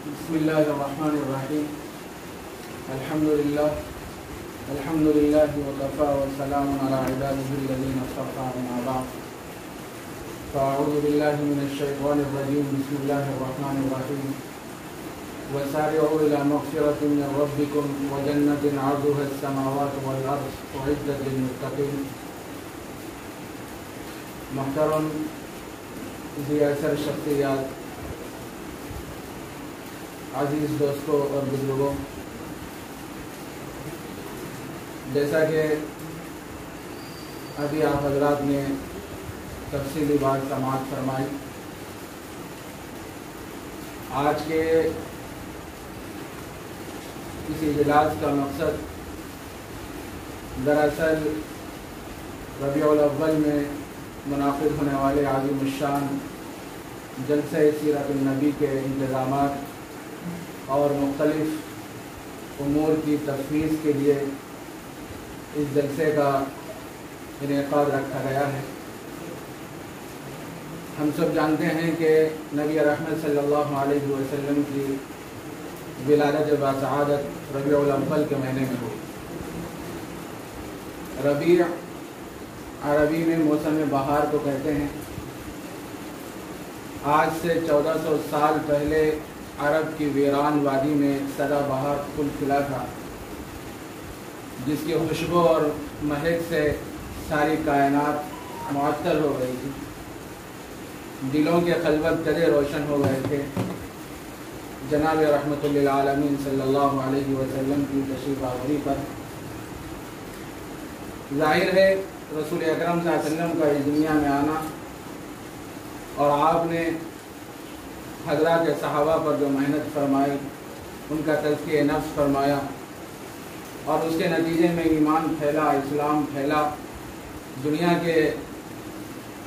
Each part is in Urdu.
بسم الله الرحمن الرحيم. الحمد لله وكفى وسلام على عباده الذين اصطفى أما بعد. فأعوذ بالله من الشيطان الرجيم. بسم الله الرحمن الرحيم. وسارعوا إلى مغفرة من ربكم وجنة عرضها السماوات والأرض أعدت للمتقين. محترم ذی اثر شخصیات، عزیز دوستوں اور بزرگوں، جیسا کہ ابھی آپ حضرات نے تفصیلی بات سماعت فرمائی، آج کے اس اجلاس کا مقصد دراصل ربیع الاول میں منعقد ہونے والے عظیم الشان جلسہ سیرت النبی کے انتظامات اور مختلف امور کی تفویض کے لیے اس جلسے کا انعقاد رکھا گیا ہے۔ ہم سب جانتے ہیں کہ نبی رحمت صلی اللہ علیہ وسلم کی ولادت باسعادت ربیع الاول کے مہینے میں ہوئی۔ ربیع عربی میں موسم بہار کو کہتے ہیں۔ آج سے 1400 سال پہلے عرب کی ویران وادی میں سدا بہار پھول کھلا تھا، جس کی خوشبو اور مہک سے ساری کائنات معطر ہو گئی تھی، دلوں کے خلوت کدے روشن ہو گئے تھے۔ جناب رحمت للعالمین صلی اللہ علیہ وسلم کی تشریف آوری پر ظاہر ہے رسول اکرم صلی اللہ علیہ وسلم کا اس دنیا میں آنا اور آپ نے حضرات صحابہ پر جو محنت فرمائی، ان کا تزکیہ نفس فرمایا اور اس کے نتیجے میں ایمان پھیلا، اسلام پھیلا، دنیا کے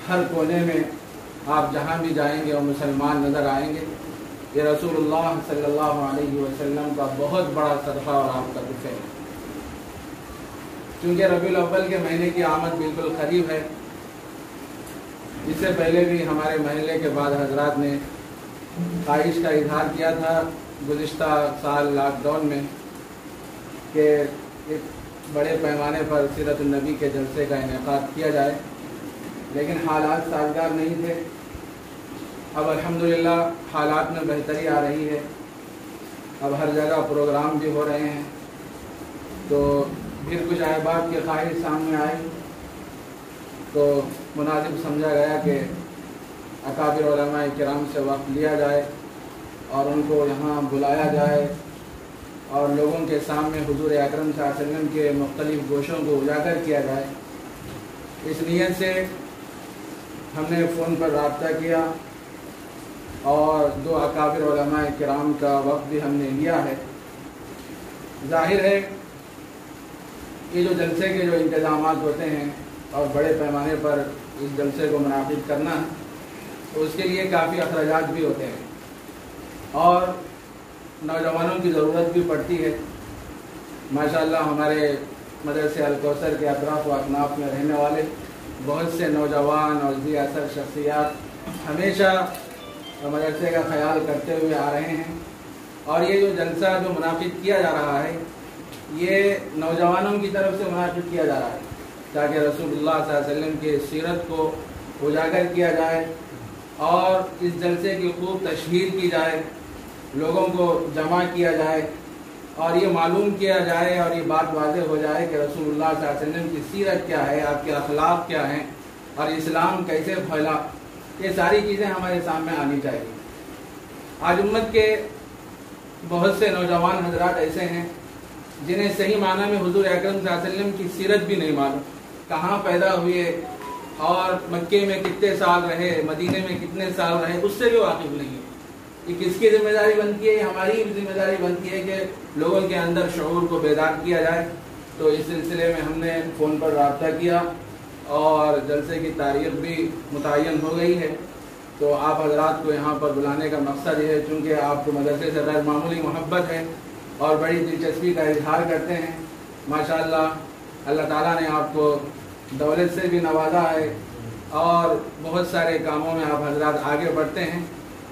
ہر کونے میں آپ جہاں بھی جائیں گے اور مسلمان نظر آئیں گے۔ یہ رسول اللہ صلی اللہ علیہ وسلم کا بہت بڑا صدقہ اور آپ کا تحفہ ہے۔ چونکہ ربیع الاول کے مہینے کی آمد بالکل قریب ہے، اس سے پہلے بھی ہمارے محلے کے بعد حضرات نے خواہش کا اظہار کیا تھا گزشتہ سال لاک ڈاؤن میں کہ ایک بڑے پیمانے پر سیرت النبی کے جلسے کا انعقاد کیا جائے، لیکن حالات سازگار نہیں تھے۔ اب الحمدللہ حالات میں بہتری آ رہی ہے، اب ہر جگہ پروگرام بھی ہو رہے ہیں، تو پھر کچھ احباب کی خواہش سامنے آئی تو مناسب سمجھا گیا کہ اکابر علماء کرام سے وقت لیا جائے اور ان کو یہاں بلایا جائے اور لوگوں کے سامنے حضور اکرم صلی اللہ علیہ وسلم کے مختلف گوشوں کو اجاگر کیا جائے۔ اس نیت سے ہم نے فون پر رابطہ کیا اور 2 اکابر علماء کرام کا وقت بھی ہم نے لیا ہے۔ ظاہر ہے یہ جو جلسے کے جو انتظامات ہوتے ہیں اور بڑے پیمانے پر اس جلسے کو منعقد کرنا، تو اس کے لیے کافی اخراجات بھی ہوتے ہیں اور نوجوانوں کی ضرورت بھی پڑتی ہے۔ ماشاءاللہ ہمارے مدرسے الکوثر کے اطراف و اکناف میں رہنے والے بہت سے نوجوان اور ذی اثر شخصیات ہمیشہ مدرسے کا خیال کرتے ہوئے آ رہے ہیں، اور یہ جو جلسہ جو منعقد کیا جا رہا ہے یہ نوجوانوں کی طرف سے منعقد کیا جا رہا ہے تاکہ رسول اللہ صلی اللہ علیہ وسلم کی سیرت کو اجاگر کیا جائے اور اس جلسے کی خوب تشہیر کی جائے، لوگوں کو جمع کیا جائے اور یہ معلوم کیا جائے اور یہ بات واضح ہو جائے کہ رسول اللہ صلی اللہ علیہ وسلم کی سیرت کیا ہے، آپ کے اخلاق کیا ہیں اور اسلام کیسے پھیلا، یہ ساری چیزیں ہمارے سامنے آنی چاہیے۔ آج امت کے بہت سے نوجوان حضرات ایسے ہیں جنہیں صحیح معنی میں حضور اکرم صلی اللہ علیہ وسلم کی سیرت بھی نہیں معلوم، کہاں پیدا ہوئے اور مکے میں کتنے سال رہے، مدینے میں کتنے سال رہے، اس سے بھی واقف نہیں ہے۔ یہ کس کی ذمہ داری بنتی ہے؟ ہماری ذمہ داری بنتی ہے کہ لوگوں کے اندر شعور کو بیدار کیا جائے۔ تو اس سلسلے میں ہم نے فون پر رابطہ کیا اور جلسے کی تاریخ بھی متعین ہو گئی ہے۔ تو آپ حضرات کو یہاں پر بلانے کا مقصد یہ ہے چونکہ آپ کو مدرسے سے غیر معمولی محبت ہے اور بڑی دلچسپی کا اظہار کرتے ہیں۔ ماشاءاللہ اللہ تعالیٰ نے آپ کو دولت سے بھی نوازا ہے اور بہت سارے کاموں میں آپ حضرات آگے بڑھتے ہیں،